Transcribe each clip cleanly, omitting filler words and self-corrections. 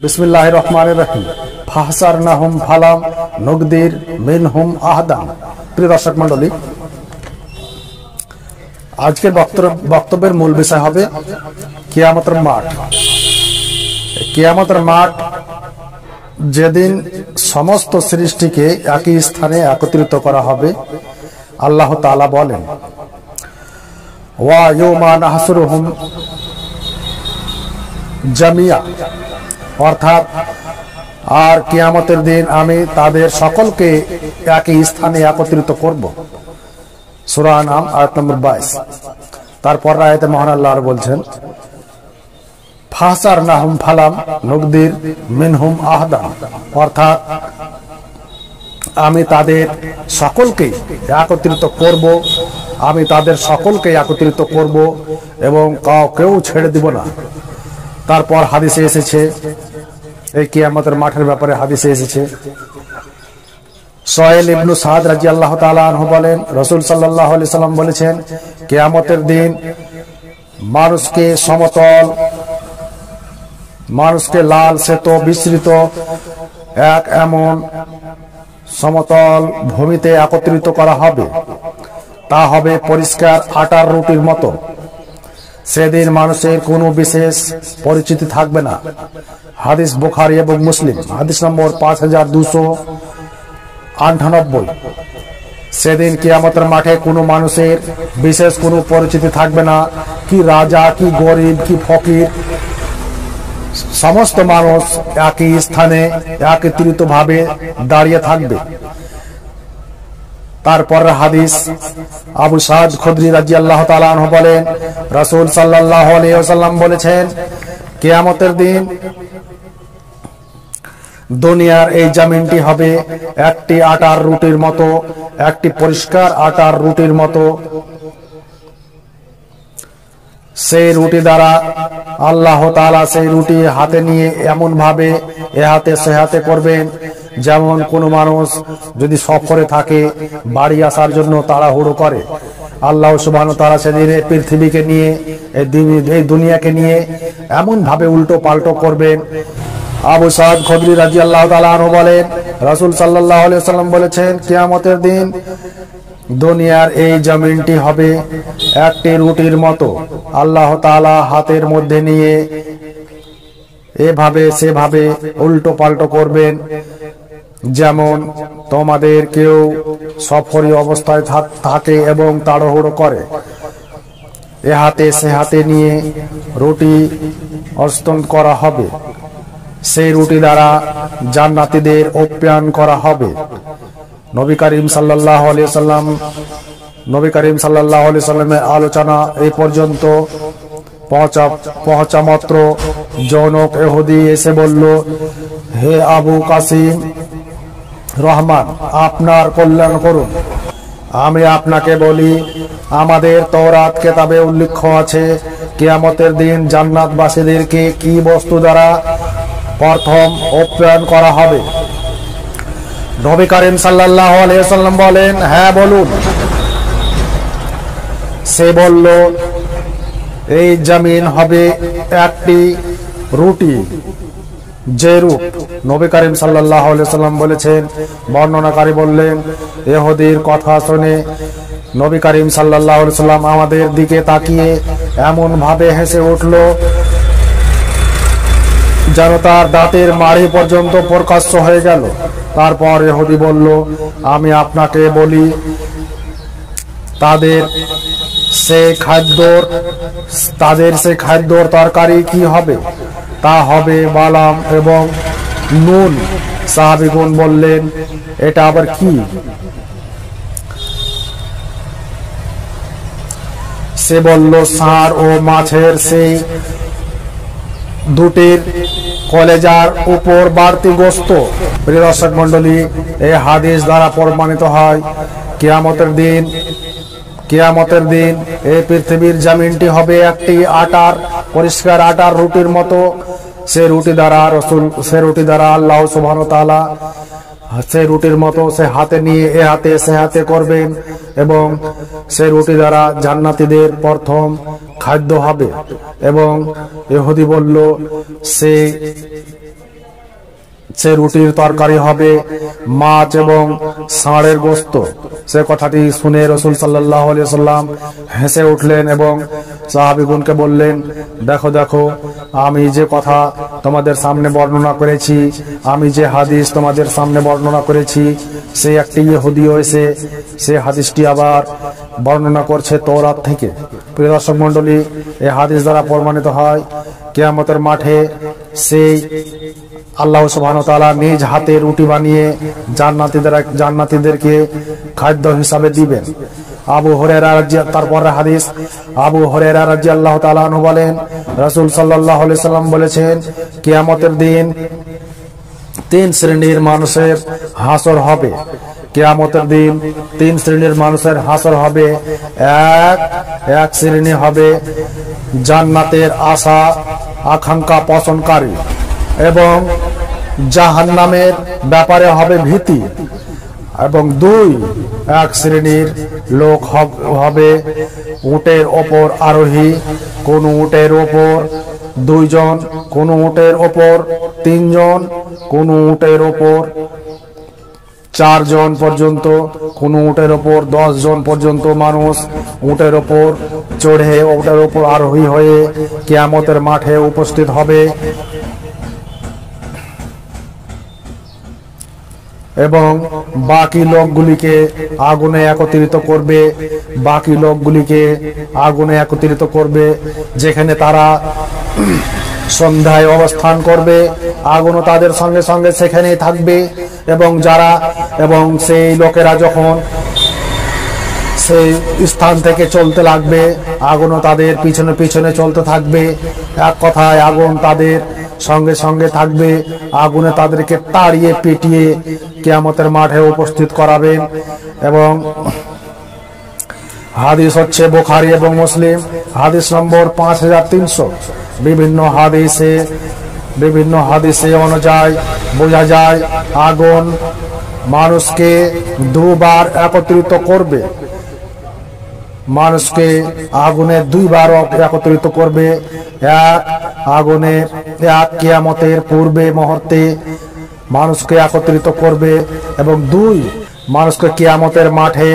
बिस्मिल्लाहिर रहमानिर रहीम फाहसारनाहुम फालाम नुगदिर मिनहुम आहदान। प्रिय दर्शक मंडली, আজকের বক্তব্যের মূল বিষয় হবে কিয়ামতের মাঠ। কিয়ামতের মাঠ যেদিন সমস্ত সৃষ্টিকে একই স্থানে একত্রিত করা হবে। আল্লাহ তাআলা বলেন, ওয়া ইয়াউমা নাহসুরুহুম জামিয়া, অর্থাৎ আর কিয়ামতের দিন আমি তাদের সকলকে একই স্থানে একত্রিত করব। সূরা আনআম আয়াত নম্বর 22। তারপর আয়াতে মহান আল্লাহ বলছেন, ফাহসারনাহুম ফালাম নুগদির মিনহুম আহদান, অর্থাৎ আমি তাদের সকলকে একত্রিত করব, আমি তাদের সকলকে একত্রিত করব এবং কাউকেও ছেড়ে দিব না। তারপর হাদিসে এসেছে, এই কিয়ামতের মাঠের ব্যাপারে হাদিসে এসেছে, সোহেল ইবনে সাদ রাদিয়াল্লাহু তাআলা আনহু বলেন, রাসূল সাল্লাল্লাহু আলাইহি সাল্লাম বলেছেন, কিয়ামতের দিন মানুষকে সমতল, মানুষকে লাল শ্বেত বিস্তৃত এক এমন সমতল ভূমিতে একত্রিত করা হবে, তা হবে পরিষ্কার আটার রুটির মতো। সেদিন মানুষের কোনো বিশেষ পরিচিতি থাকবে না। হাদিস বুখারী এবং মুসলিম, হাদিস নম্বর 5298। সেদিন কিয়ামতের মাঠে কোনো মানুষের বিশেষ কোনো পরিচিতি থাকবে না, কি রাজা, কি গরিব, কি ফকির, সমস্ত মানুষ একই স্থানে একত্রিত ভাবে দাঁড়িয়ে থাকবে। তারপর হাদিস, আবু সাদ খুদরি রাদিয়াল্লাহু তাআলা আনহু বলেন, রাসূল সাল্লাল্লাহু আলাইহি ওয়াসাল্লাম বলেছেন, কিয়ামতের দিন দুনিয়ার এই জমিনটি হবে একটি আটার রুটির মতো, একটি পরিষ্কার আটার রুটির মতো। সেই রুটি দ্বারা আল্লাহ তাআলা সেই রুটি হাতে নিয়ে এমন ভাবে এ হাতে সে হাতে করবেন, যেমন কোন মানুষ যদি সফরে থাকে, বাড়ি আসার জন্য তাড়াহুড়ো করে। আল্লাহ সুবহানাহু ওয়া তাআলা সেদিন পৃথিবীকে নিয়ে, এই দুনিয়াকে নিয়ে এমন ভাবে উল্টো পাল্টো করবেন। আবু সাদ খুদরি রাদিয়াল্লাহু তাআলা আনহু বলেন, রাসূল সাল্লাল্লাহু আলাইহি ওয়াসাল্লাম বলেছেন, কিয়ামতের দিন দুনিয়ার এই জমিনটি হবে একটি রুটির মতো। আল্লাহ তাআলা হাতের মধ্যে নিয়ে এভাবে সেভাবে উল্টো পাল্টো করবেন, যেমন তোমাদের কেউ সফরি অবস্থায় থাকে এবং তাড়াহুড়ো করে। এ হাতে সে হাতে নিয়ে রুটি অর্পণ করা হবে। সেই রুটি দ্বারা জান্নাতীদের আপ্যায়ন করা হবে। নবী করিম সাল্লাল্লাহু আলাইহি সাল্লামের আলোচনা এই পর্যন্ত পৌঁছা মাত্র জনক ইহুদি এসে বলল, হে আবু কাসিম, রহমান আপনার কল্যাণ করুন। আমি আপনাকে বলি, আমাদের তওরাত কিতাবে উল্লেখ আছে কিয়ামতের দিন জান্নাতবাসীদেরকে কি বস্তু দ্বারা প্রথম আপ্যায়ন করা হবে। নবী করিম সাল্লাল্লাহু আলাইহি ওয়াসাল্লাম বলেন, হ্যাঁ বলুন। সে বলল, এই জমিন হবে একটি রুটি, যে রূপ। নবী করিম সাল্লাল্লাহু আলাইহি ওয়াসাল্লাম বলেছেন, বর্ণনাকারী বললেন, ইহুদির কথা শুনে নবী করিম সাল্লাল্লাহু আলাইহি ওয়াসাল্লাম আমাদের দিকে তাকিয়ে এমন ভাবে হেসে উঠল যেন তার দাঁতের মাড়ি পর্যন্ত প্রকাশ্য হয়ে গেল। তারপর ইহুদি বলল, আমি আপনাকে বলি, তাদের সে খাদ্যর তরকারি কি হবে? তা হবে বালাম এবং নুন। সাহাবীগণ বললেন, এটা আবার কি? সে বলল, ষাঁড় ও মাছের সেই দুটির কলেজার উপর বাড়তি গোশত। প্রিয় দর্শক মন্ডলী, এই হাদিস দ্বারা প্রমাণিত হয় কিয়ামতের দিন এই পৃথিবীর জমিনটি হবে একটি আটার, পরিষ্কার আটার রুটির মতো। সে রুটি দ্বারা আল্লাহ সুবহানাহু ওয়া তাআলা সে রুটির মতো সে হাতে নিয়ে এ হাতে সে হাতে করবেন এবং সে রুটি দ্বারা জান্নাতীদের প্রথম খাদ্য হবে। এবং ইহুদি বলল, সে সে রুটির তরকারি হবে মাছ এবং ষাঁড়ের গোশত। সে কথাটি শুনে রাসূল সাল্লাল্লাহু আলাইহি ওয়াসাল্লাম হেসে উঠলেন এবং সাহাবীগণকে বললেন, দেখো দেখো, আমি যে কথা তোমাদের সামনে বর্ণনা করেছি, আমি যে হাদিস তোমাদের সামনে বর্ণনা করেছি, সে একটি ইহুদিও এসে সে হাদিসটি আবার বর্ণনা করছে তওরাত থেকে। প্রিয় দর্শক মণ্ডলী, এই হাদিস দ্বারা প্রমাণিত হয় কিয়ামতের মাঠে সেই আল্লাহ সুবহানাহু ওয়া তাআলা নিজ হাতে রুটি বানিয়ে জান্নাতীদেরকে খাদ্য হিসাবে দিবেন। আবু হুরায়রা তারপর হাদিস, আবু হুরায়রা রাদিয়াল্লাহু তাআলা আনহু বলেন, রাসূল সাল্লাল্লাহু আলাইহি সাল্লাম বলেছেন, কিয়ামতের দিন তিন শ্রেণীর মানুষের হাসর হবে। কিয়ামতের দিন তিন শ্রেণীর মানুষের হাসর হবে। এক শ্রেণী হবে জান্নাতের আশা আকাঙ্ক্ষা পোষণকারী এবং জাহান্নামের ব্যাপারে হবে ভীতি, এবং এক শ্রেণীর লোক হবে উটের ওপর আরোহী। কোন উটের ওপর 2 জন, কোন উটের ওপর 3 জন, কোন উটের ওপর 4 জন পর্যন্ত, কোন উটের ওপর 10 জন পর্যন্ত মানুষ উটের ওপর চড়ে, উটের ওপর আরোহী হয়ে কিয়ামতের মাঠে উপস্থিত হবে এবং বাকি লোকগুলিকে আগুনে একত্রিত করবে। বাকি লোকগুলিকে আগুনে একত্রিত করবে, যেখানে তারা সন্ধ্যায় অবস্থান করবে, আগুনও তাদের সঙ্গে সঙ্গে সেখানেই থাকবে। এবং সেই লোকেরা যখন সেই স্থান থেকে চলতে লাগবে, আগুনও তাদের পিছনে পিছনে চলতে থাকবে। এক কথায় আগুন তাদের সঙ্গে সঙ্গে থাকবে, আগুনে তাদেরকে তাড়িয়ে পিটিয়ে কিয়ামতের মাঠে উপস্থিত করাবেন। এবং হাদিস হচ্ছে বুখারী এবং মুসলিম, হাদিস নম্বর 5300। বিভিন্ন হাদিসে অনুযায়ী বোঝা যায় আগুন মানুষকে দুবার একত্রিত করবে, মানুষকে আগুনে 2 বার একত্রিত করবে। এক কিয়ামতের পূর্বে মুহূর্তে মানুষকে একত্রিত করবে, এবং 2 মানুষকে কিয়ামতের মাঠে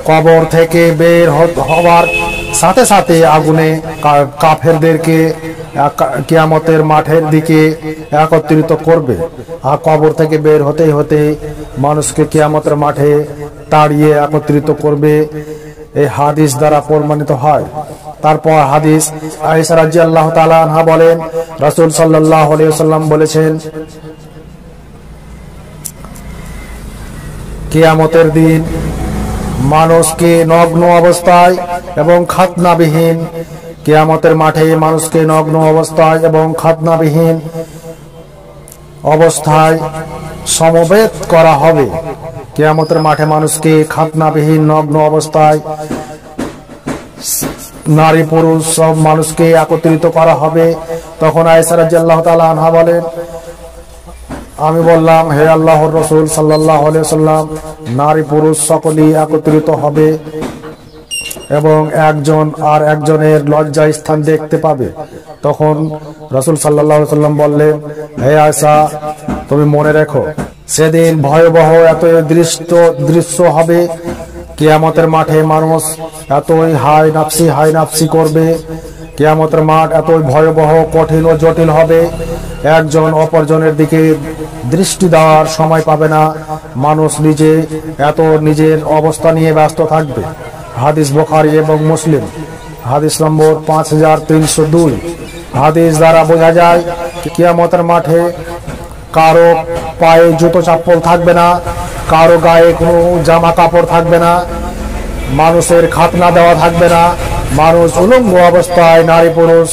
কবর থেকে বের হওয়ার সাথে সাথে আগুনে কাফেরদেরকে কিয়ামতের মাঠের দিকে একত্রিত করবে। আর কবর থেকে বের হতে হতে মানুষকে কিয়ামতের মাঠে তাড়িয়ে একত্রিত করবে। এই হাদিস দ্বারা প্রমাণিত হয়। তারপর হাদিস, আয়েশা রাদিয়াল্লাহু তাআলা আনহা বলেন, রাসূল সাল্লাল্লাহু আলাইহি ওয়াসাল্লাম বলেছেন, কিয়ামতের দিন মানুষকে নগ্ন অবস্থায় এবং খাতনাবিহীন, কিয়ামতের মাঠে মানুষকে নগ্ন অবস্থায় এবং খাতনাবিহীন অবস্থায় সমবেত করা হবে। কিয়ামতের মাঠে মানুষকে খাতনাবিহীন নগ্ন অবস্থায় নারী পুরুষ সব মানুষকে একত্রিত করা হবে। তখন আয়েশা রাদিয়াল্লাহু তাআলা আনহা বলেন, আমি বললাম, হে আল্লাহর রাসূল সাল্লাল্লাহু আলাইহি ওয়াসাল্লাম, নারী পুরুষ সকলেই একত্রিত হবে এবং একজন আর একজনের লজ্জা স্থান দেখতে পাবে। তখন রাসূল সাল্লাল্লাহু আলাইহি ওয়াসাল্লাম বললেন, হে আয়েশা, তুমি মনে রেখো, সেদিন ভয়াবহ এত দৃশ্য হবে। কিয়ামতের মাঠে মানুষ এতই হাই নাফসি করবে, কিয়ামতের মাঠ এতই ভয়াবহ, কঠিন ও জটিল হবে, একজন অপরজনের দিকে দৃষ্টি দেওয়ার সময় পাবে না। মানুষ নিজের অবস্থা নিয়ে ব্যস্ত থাকবে। হাদিস বুখারী এবং মুসলিম, হাদিস নম্বর 5302। হাদিস দ্বারা বোঝা যায় কিয়ামতের মাঠে কারো পায়ে জুতো চপ্পল থাকবে না, কারো গায়ে কোনো জামা কাপড় থাকবে না, মানুষের খাতনা দেওয়া থাকবে না, মানুষ উলঙ্গ অবস্থায় নারী পুরুষ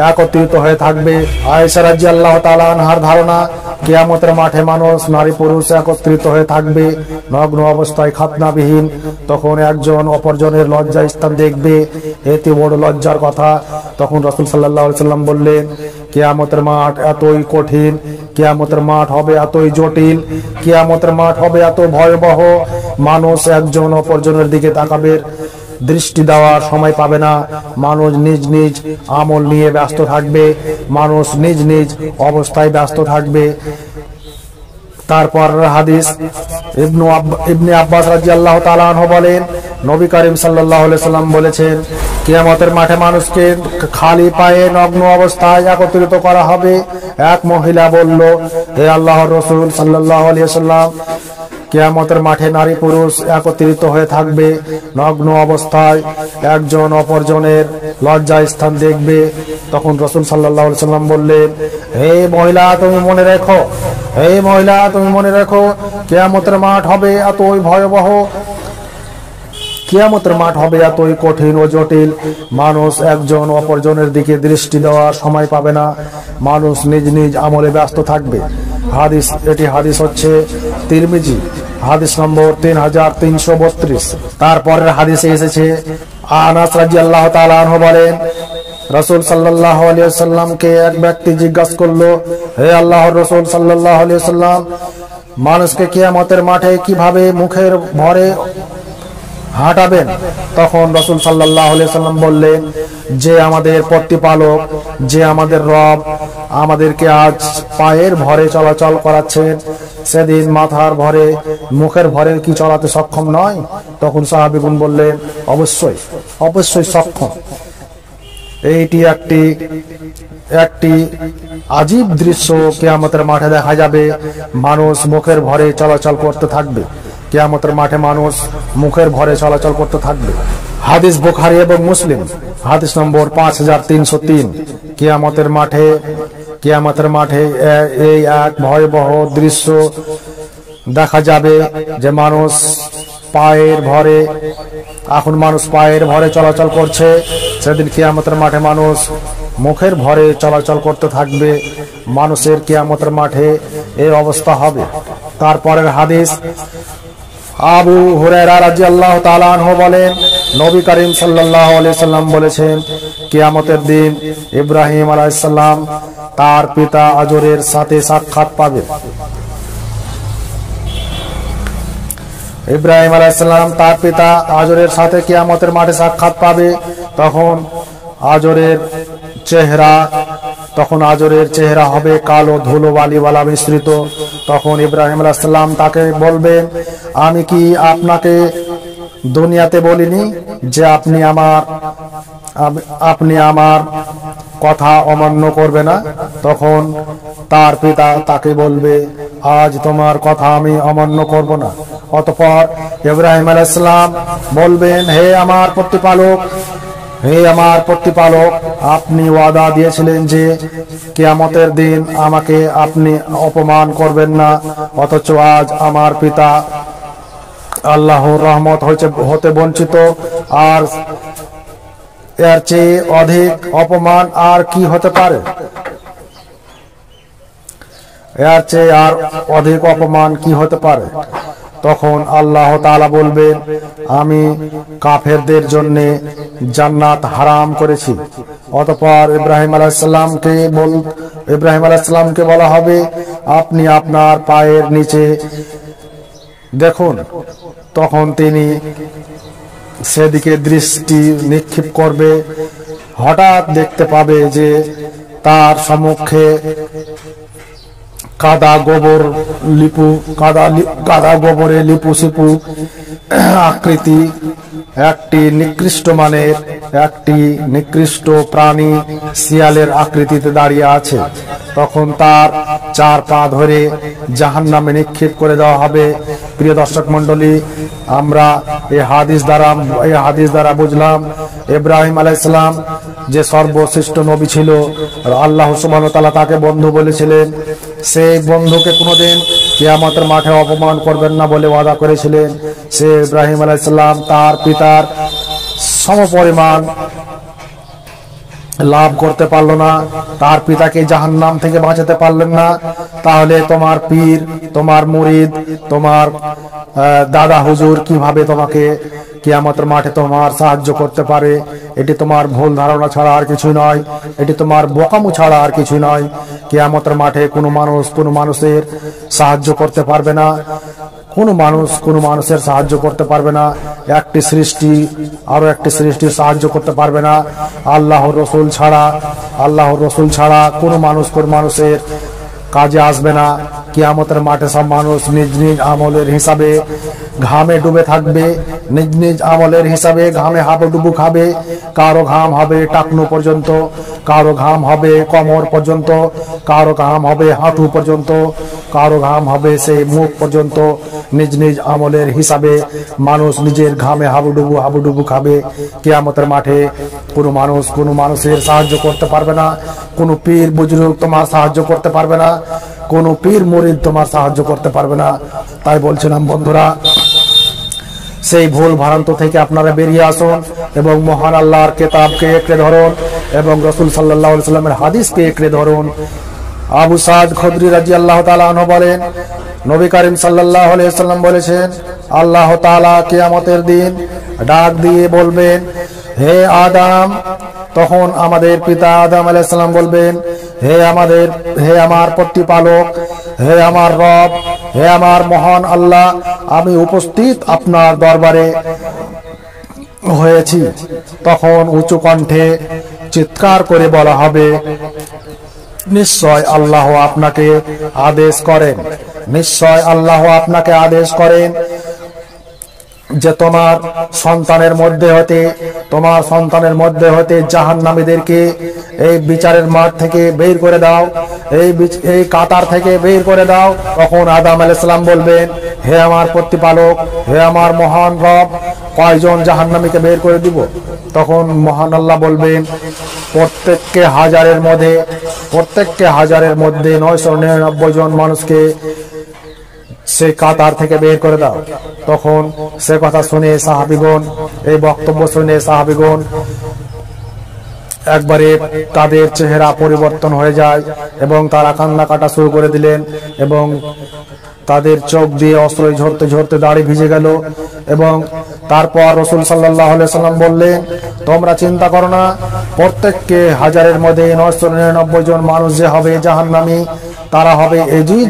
একত্রিত হয়ে থাকবে। আয়েশা রাদিয়াল্লাহু তাআলা আনহার ধারণা, কিয়ামতের মাঠে মানুষ নারী পুরুষ একত্রিত হয়ে থাকবে নগ্ন অবস্থায় খাতনাবিহীন। তখন একজন অপরজনের লজ্জা স্থান দেখবে, এতে বড় লজ্জার কথা। তখন রাসূল সাল্লাল্লাহু আলাইহি ওয়াসাল্লাম বললেন, কিয়ামতের মাঠ এতই কঠিন, কিয়ামতের মাঠ হবে এতই জটিল, কিয়ামতের মাঠ হবে এত ভয়াবহ, মানুষ একজন অপরজনের দিকে তাকাবে দৃষ্টি দেওয়ার সময় পাবে না। মানুষ নিজ নিজ আমল নিয়ে ব্যস্ত থাকবে, মানুষ নিজ নিজ অবস্থায় ব্যস্ত থাকবে। তারপর হাদিস ইবনে আব্বাস রাদিয়াল্লাহু তাআলা আনহু বলেন, নবী করিম সাল্লাল্লাহু আলাইহি সাল্লাম বলেছেন, কিয়ামতের মাঠে মানুষকে খালি পায়ে নগ্ন অবস্থায় একত্রিত করা হবে। এক মহিলা বলল, হে আল্লাহর রাসূল সাল্লাল্লাহু আলাইহি সাল্লাম, কিয়ামতের মাঠে নারী পুরুষ একত্রিত হয়ে থাকবে নগ্ন অবস্থায়, একজন অপরজনের লজ্জা স্থান দেখবে। তখন রাসূল সাল্লাল্লাহু আলাইহি সাল্লাম বললেন, হে মহিলা তুমি মনে রেখো, হে মহিলা তুমি মনে রেখো, কিয়ামতের মাঠ হবে এতই ভয়াবহ, কিয়ামতের মাঠ হবে এতই কঠিন ও জটিল, মানুষ একজন অপরজনের দিকে দৃষ্টি দেওয়ার সময় পাবে না, মানুষ নিজ নিজ আমলে ব্যস্ত থাকবে। হাদিস, এটি হাদিস হচ্ছে তিরমিজি, হাদিস নম্বর 3332। তারপরের হাদিসে এসেছে, আনাস রাদিয়াল্লাহু তাআলা আনহু বলেন, রাসূল সাল্লাল্লাহু আলাইহি ওয়াসাল্লামকে এক ব্যক্তি জিজ্ঞাসা করলো, হে আল্লাহর রাসূল সাল্লাল্লাহু আলাইহি ওয়াসাল্লাম, মানুষকে কিয়ামতের মাঠে কিভাবে মুখের ভরে হাঁটাবেন? তখন রাসূল সাল্লাল্লাহু আলাইহি ওয়াসাল্লাম বললেন, যে আমাদের প্রতিপালক, যে আমাদের রব আমাদেরকে আজ পায়ের ভরে চলাচল করাচ্ছেন, সেদিন মাথার ভরে মুখের ভরে কি চলাতে সক্ষম নয়? তখন সাহাবীগণ বললেন, অবশ্যই অবশ্যই সক্ষম। এইটি একটি আজীব দৃশ্য কিয়ামতের মাঠে দেখা যাবে, মানুষ মুখের ভরে চলাচল করতে থাকবে, কিয়ামতের মাঠে মানুষ মুখের ভরে চলাচল করতে থাকবে। হাদিস বুখারী এবং মুসলিম, হাদিস নম্বর 5303। কিয়ামতের মাঠে এই এক ভয়াবহ দৃশ্য দেখা যাবে যে মানুষ পায়ের ভরে, এখন মানুষ পায়ের ভরে চলাচল করছে, সেদিন কিয়ামতের মাঠে মানুষ মুখের ভরে চলাচল করতে থাকবে, মানুষের কিয়ামতের মাঠে এই অবস্থা হবে। তারপরের হাদিস, আবু হুরায়রা রাদিয়াল্লাহু তাআলা আনহু বলেন, নবী করিম সাল্লাল্লাহু আলাইহি সাল্লাম বলেছেন, কিয়ামতের দিন ইব্রাহিম আলাইহিস সালাম তার পিতা আজরের সাথে সাক্ষাৎ পাবে। ইব্রাহিম আলাইহিস সালাম তার পিতা আজরের সাথে কিয়ামতের মাঠে সাক্ষাৎ পাবে। তখন আজরের চেহারা হবে কালো ধুলো বালিওয়ালা মিশ্রিত। তখন ইব্রাহিম আলাইহিস সালাম তাকে বলবেন, আমি কি আপনাকে দুনিয়াতে বলিনি যে আপনি আমার কথা অমান্য করবে না? তখন তার পিতা তাকে বলবে, আজ তোমার কথা আমি অমান্য করব না। অতঃপর ইব্রাহিম আলাইহিস সালাম বলবেন, হে আমার প্রতিপালক, আপনি ওয়াদা দিয়েছিলেন যে কিয়ামতের দিন আমাকে আপনি অপমান করবেন না, অথচ আজ আমার পিতা আল্লাহর রহমত হতে বঞ্চিত, আর এর চেয়ে অধিক অপমান আর কি হতে পারে? এর চেয়ে আর অধিক অপমান কি হতে পারে? তখন আল্লাহ তাআলা বলবেন, আমি কাফেরদের জন্য জান্নাত হারাম করেছি। অতঃপর ইব্রাহিম আলাইহিস সালামকে বলা হবে, আপনি আপনার পায়ের নিচে দেখুন। তখন তিনি সেদিকে দৃষ্টি নিক্ষেপ করবে, হঠাৎ দেখতে পাবে যে তার সম্মুখে কাদা গোবরে লিপু সিপু আকৃতি একটি নিকৃষ্ট প্রাণী শিয়ালের আকৃতিতে দাঁড়িয়ে আছে। তখন তার চার পা ধরে জাহান্নামে নিক্ষেপ করে দেওয়া হবে। প্রিয় দর্শক মণ্ডলী, আমরা এই হাদিস দ্বারা বুঝলাম ইব্রাহিম আলাইহিস সালাম যে সর্বশ্রেষ্ঠ নবী ছিল, আল্লাহ সুবহানাহু ওয়া তাআলা তাকে বন্ধু বলেছিলেন, সেই বন্ধুকে কোনোদিন কিয়ামতের মাঠে অপমান করবেন না বলে ওয়াদা করেছিলেন। সে ইব্রাহিম আলাইহিস সালাম তার পিতার সমপরিমাণ লাভ করতে পারল না, তার পিতাকে জাহান্নাম থেকে বাঁচাতে পারলেন না। তাহলে তোমার পীর, তোমার মুরিদ, তোমার দাদা হুজুর কিভাবে তোমাকে কিয়ামতের মাঠে তোমার সাহায্য করতে পারে। এটি তোমার ভুল ধারণা ছাড়া আর কিছু নয়, এটি তোমার বোকামু ছাড়া আর কিছু নয়। কিয়ামতের মাঠে কোনো মানুষের সাহায্য করতে পারবে না, কোনো মানুষের সাহায্য করতে পারবে না। একটি সৃষ্টি আরো একটি সৃষ্টির সাহায্য করতে পারবে না। আল্লাহর রসুল ছাড়া কোনো মানুষের কাজে আসবে না। কিয়ামতের মাঠে সব মানুষ নিজ নিজ আমলের হিসাবে ঘামে ডুবে থাকবে, নিজ নিজ আমলের হিসাবে ঘামে হাবুডুবু খাবে। কারো ঘাম হবে টাকনু পর্যন্ত, কারো ঘাম হবে কোমর পর্যন্ত, কারো ঘাম হবে হাঁটু পর্যন্ত, কারো ঘাম হবে সেই মুখ পর্যন্ত। নিজ নিজ আমলের হিসাবে মানুষ নিজের ঘামে হাবুডুবু খাবে। কিয়ামতের মাঠে কোনো মানুষের সাহায্য করতে পারবে না, কোনো পীর বুজুর্গ তোমার সাহায্য করতে পারবে না, কোনো পীর মুরিদ তোমার সাহায্য করতে পারবে না। তাই বলছিলাম বন্ধুরা, সেই ভুল ভ্রান্ত থেকে আপনারা বেরিয়ে আসুন এবং মহান আল্লাহর কিতাবকে একড়ে ধরুন এবং রাসূল সাল্লাল্লাহু আলাইহি ওয়াসাল্লামের হাদিসকে একড়ে ধরুন। আবু সাদ খুদরি রাদিয়াল্লাহু তাআলা আনহু বলেন, নবী করিম সাল্লাল্লাহু আলাইহি ওয়াসাল্লাম বলেছেন, আল্লাহ তাআলা কিয়ামতের দিন ডাক দিয়ে বলবেন, হে আদম। তখন আমাদের পিতা আদম আলাইহিস সালাম বলবেন, হে আমার প্রতিপালক, হে আমার রব, হে আমার মহান আল্লাহ, আমি উপস্থিত আপনার দরবারে হয়েছি। তখন উঁচু কণ্ঠে চিৎকার করে বলা হবে, নিশ্চয় আল্লাহ আপনাকে আদেশ করেন, নিশ্চয় আল্লাহ আপনাকে আদেশ করেন যে তোমার সন্তানের মধ্যে হতে জাহান্নামীদেরকে এই বিচারের মাঠ থেকে বের করে দাও, এই কাতার থেকে বের করে দাও। তখন আদম আলাইহিস সালাম বলবেন, হে আমার প্রতিপালক, হে আমার মহান রব, কয়জন জাহান্নামীকে বের করে দিব? তখন মহান আল্লাহ বলবেন, প্রত্যেককে হাজারের মধ্যে 999 জন মানুষকে সে কাতার থেকে বের করে দাও। তখন সে কথা শুনে সাহাবীগণ, এই বক্তব্য শুনে সাহাবীগণ একবারে তাদের চেহারা পরিবর্তন হয়ে যায় এবং তারা কান্না কাটা শুরু করে দিলেন এবং তাদের চোখ দিয়ে অশ্রু ঝরতে ঝরতে দাড়ি ভিজে গেল। এবং তারপর রাসূল সাল্লাল্লাহু আলাইহি ওয়াসাল্লাম বললেন, তোমরা চিন্তা করো না, প্রত্যেককে হাজারের মধ্যে 999 জন মানুষ যে হবে জাহান্নামী, তারা হবে এজিজ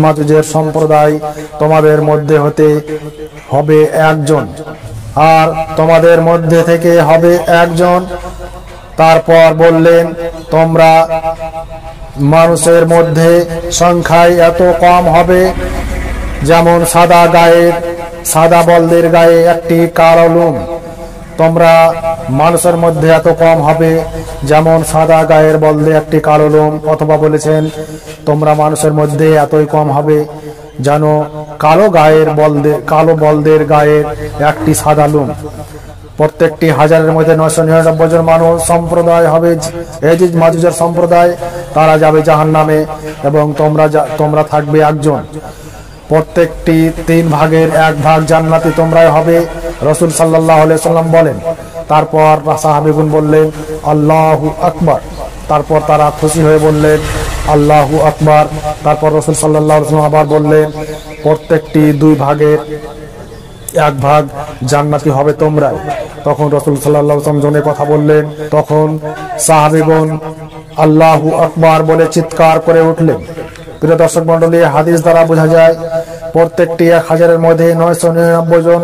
মাজুজের সম্প্রদায়। তোমাদের মধ্যে হতে হবে একজন, আর তোমাদের মধ্যে থেকে হবে একজন। তারপর বললেন, তোমরা মানুষের মধ্যে সংখ্যায় এত কম হবে যেমন সাদা বলদের গায়ে একটি কালো লোম। তোমরা মানুষের মধ্যে এত কম হবে যেমন সাদা গায়ের বলদে একটি কালো লোম। অথবা বলেছেন, তোমরা মানুষের মধ্যে এতই কম হবে যেন কালো বলদের গায়ের একটি সাদা লোম। প্রত্যেকটি হাজারের মধ্যে 999 জন মানুষ সম্প্রদায় হবে এজিজ মাজুজের সম্প্রদায়, তারা যাবে জাহান্নামে এবং তোমরা থাকবে একজন। প্রত্যেকটি 3 ভাগের 1 ভাগ জান্নাতি তোমরাই হবে, রাসূল সাল্লাল্লাহু আলাইহি ওয়াসাল্লাম বলেন। তারপর সাহাবীগণ বললেন, আল্লাহু আকবার। তারপর তারা খুশি হয়ে বললেন, আল্লাহু আকবার। তারপর রাসূল সাল্লাল্লাহু আলাইহি ওয়াসাল্লাম আবার বললেন, প্রত্যেকটি 2 ভাগের 1 ভাগ জান্নাতি হবে তোমরাই। তখন রাসূল সাল্লাল্লাহু আলাইহি ওয়াসাল্লাম জনে কথা বললেন। তখন সাহাবীগণ আল্লাহু আকবার বলে চিৎকার করে উঠলেন। প্রিয় দর্শক মণ্ডলী, হাদিস দ্বারা বোঝা যায় প্রত্যেকটি 1000-এর মধ্যে 999 জন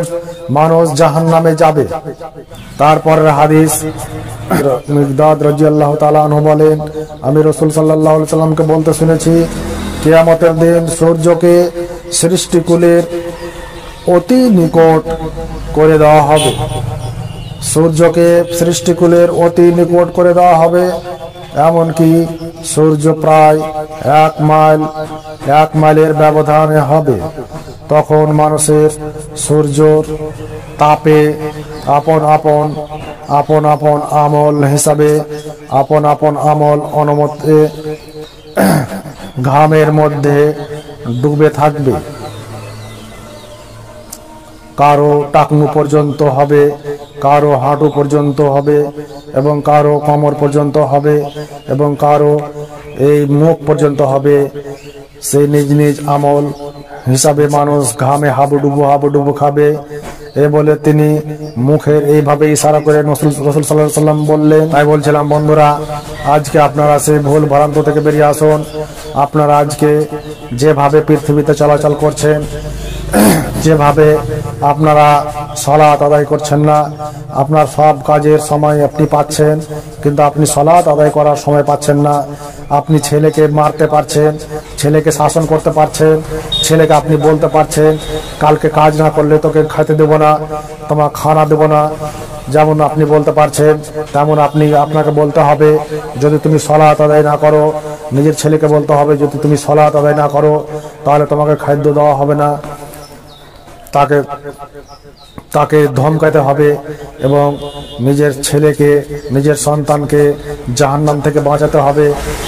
মানুষ জাহান্নামে যাবে। তারপরের হাদিস, মিকদাদ রাদিয়াল্লাহু তাআলা আনহু বলেন, আমি রাসূল সাল্লাল্লাহু আলাইহি ওয়াসাল্লামকে বলতে শুনেছি, কিয়ামতের দিন সূর্যকে সৃষ্টিকুলের অতি নিকট করে দেওয়া হবে। সূর্যকে সৃষ্টিকুলের অতি নিকট করে দেওয়া হবে, এমনকি সূর্য প্রায় 1 মাইলের ব্যবধানে হবে। তখন মানুষের সূর্যর তাপে আপন আপন আমল হিসাবে আপন আমল অনুমতে ঘামের মধ্যে ডুবে থাকবে। কারো টাকনু পর্যন্ত হবে, কারো হাঁটু পর্যন্ত হবে এবং কারো কোমর পর্যন্ত হবে এবং কারো এই মুখ পর্যন্ত হবে। সেই নিজ নিজ আমল হিসাবে মানুষ ঘামে হাবুডুবু খাবে। এ বলে তিনি মুখের এইভাবে ইশারা করে রাসূল সাল্লাল্লাহু আলাইহি ওয়াসাল্লাম বললেন। তাই বলছিলাম বন্ধুরা, আজকে আপনারা সেই ভুল ভ্রান্ত থেকে বেরিয়ে আসুন। আপনারা আজকে যেভাবে পৃথিবীতে চলাচল করছেন, যেভাবে আপনারা সালাত আদায় করছেন না, আপনার সব কাজের সময় আপনি পাচ্ছেন, কিন্তু আপনি সালাত আদায় করার সময় পাচ্ছেন না। আপনি ছেলেকে মারতে পারছেন, ছেলেকে শাসন করতে পারছেন, ছেলেকে আপনি বলতে পারছেন কালকে কাজ না করলে তোকে খেতে দেবো না, তোমার খানা দেবো না। যেমন আপনি বলতে পারছেন, তেমন আপনাকে বলতে হবে যদি তুমি সালাত আদায় না করো। নিজের ছেলেকে বলতে হবে যদি তুমি সালাত আদায় না করো তাহলে তোমাকে খাদ্য দেওয়া হবে না। তাকে ধমকাতে হবে এবং নিজের ছেলেকে, নিজের সন্তানকে জাহান্নাম থেকে বাঁচাতে হবে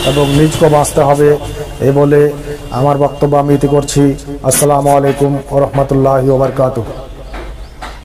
এবং নিজকে বাঁচতে হবে। এই বলে আমার বক্তব্য আমি ইতি করছি। আসসালামু আলাইকুম ওয়া রাহমাতুল্লাহি ওয়া বারাকাতুহু।